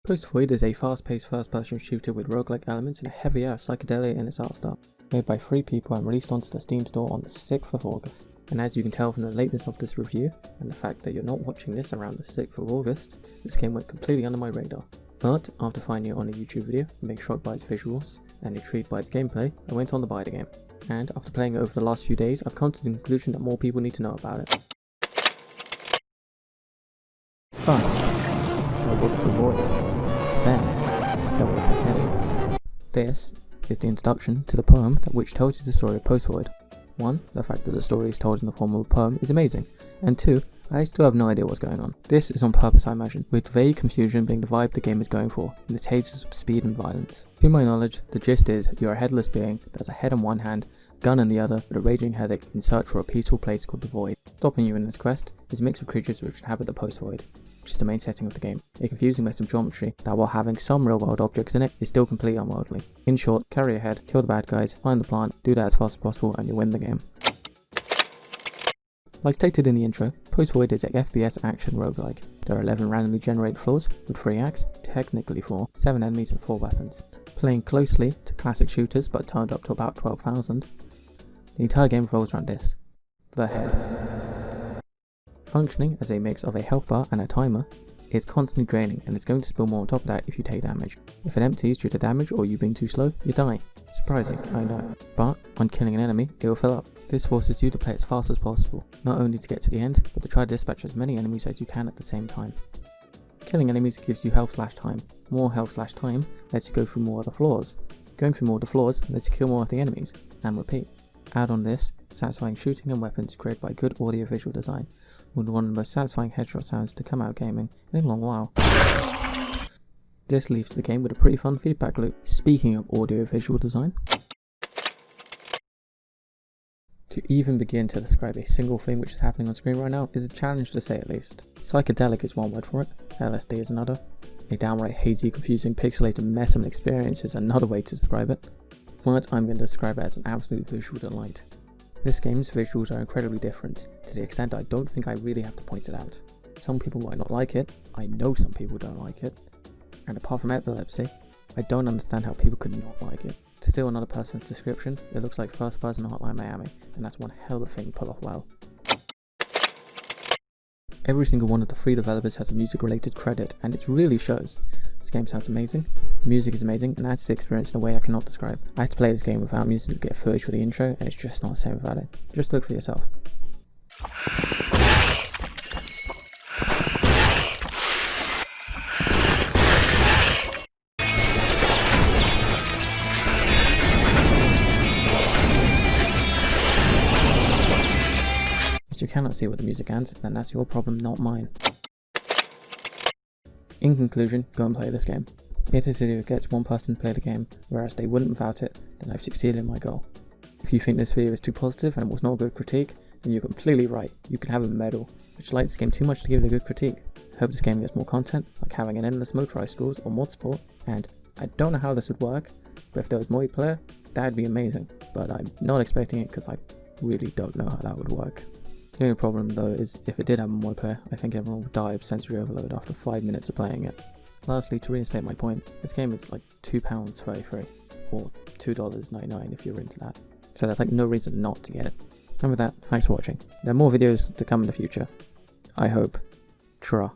Post-Void is a fast-paced first-person shooter with roguelike elements and a heavy air of psychedelia in its art style. Made by 3 people and released onto the Steam store on the 6th of August. And as you can tell from the lateness of this review, and the fact that you're not watching this around the 6th of August, this game went completely under my radar. But after finding it on a YouTube video, being shocked by its visuals, and intrigued by its gameplay, I went on to buy the game. And after playing it over the last few days, I've come to the conclusion that more people need to know about it. First, there was the void. Then, there was a heading. This is the introduction to the poem which tells you the story of Post-Void. 1. The fact that the story is told in the form of a poem is amazing, and 2. I still have no idea what's going on. This is on purpose, I imagine, with vague confusion being the vibe the game is going for, in its hazes of speed and violence. To my knowledge, the gist is you're a headless being that has a head on one hand, gun in the other, with a raging headache in search for a peaceful place called the Void. Stopping you in this quest is a mix of creatures which inhabit the Post-Void, which is the main setting of the game. A confusing mess of geometry that, while having some real world objects in it, is still completely unworldly. In short, carry ahead, kill the bad guys, find the plant, do that as fast as possible, and you win the game. Like stated in the intro, Post-Void is a FPS action roguelike. There are 11 randomly generated floors, with 3 acts, technically 4, 7 enemies and 4 weapons. Playing closely to classic shooters but turned up to about 12,000, the entire game revolves around this: the head. Functioning as a mix of a health bar and a timer, it's constantly draining and it's going to spill more on top of that if you take damage. If it empties due to damage or you being too slow, you die. Surprising, I know. But when killing an enemy, it will fill up. This forces you to play as fast as possible, not only to get to the end, but to try to dispatch as many enemies as you can at the same time. Killing enemies gives you health/time. More health/time lets you go through more of the floors. Going through more of the floors lets you kill more of the enemies, and repeat. Add on this, satisfying shooting and weapons created by good audio-visual design, with one of the most satisfying headshot sounds to come out of gaming in a long while. This leaves the game with a pretty fun feedback loop. Speaking of audio-visual design, to even begin to describe a single thing which is happening on screen right now is a challenge to say at least. Psychedelic is one word for it, LSD is another. A downright hazy, confusing, pixelated mess of an experience is another way to describe it. But I'm going to describe it as an absolute visual delight. This game's visuals are incredibly different, to the extent I don't think I really have to point it out. Some people might not like it, I know some people don't like it, and apart from epilepsy, I don't understand how people could not like it. To steal another person's description, it looks like first person Hotline Miami, and that's one hell of a thing to pull off well. Every single one of the 3 developers has a music related credit, and it really shows. This game sounds amazing, the music is amazing, and adds to the experience in a way I cannot describe. I had to play this game without music to get footage for the intro, and it's just not the same without it. Just look for yourself. If you cannot see what the music ends, then that's your problem, not mine. In conclusion, go and play this game. If this video gets one person to play the game, whereas they wouldn't without it, then I've succeeded in my goal. If you think this video is too positive and was not a good critique, then you're completely right. You can have a medal, which likes this game too much to give it a good critique. I hope this game gets more content, like having an endless mode try schools or mod support, and I don't know how this would work, but if there was multiplayer, that'd be amazing. But I'm not expecting it because I really don't know how that would work. The only problem though is if it did have a multiplayer, I think everyone would die of sensory overload after 5 minutes of playing it. Lastly, to reinstate my point, this game is like £2.33 or $2.99 if you're into that. So there's like no reason not to get it. And with that, thanks for watching. There are more videos to come in the future. I hope. Tra.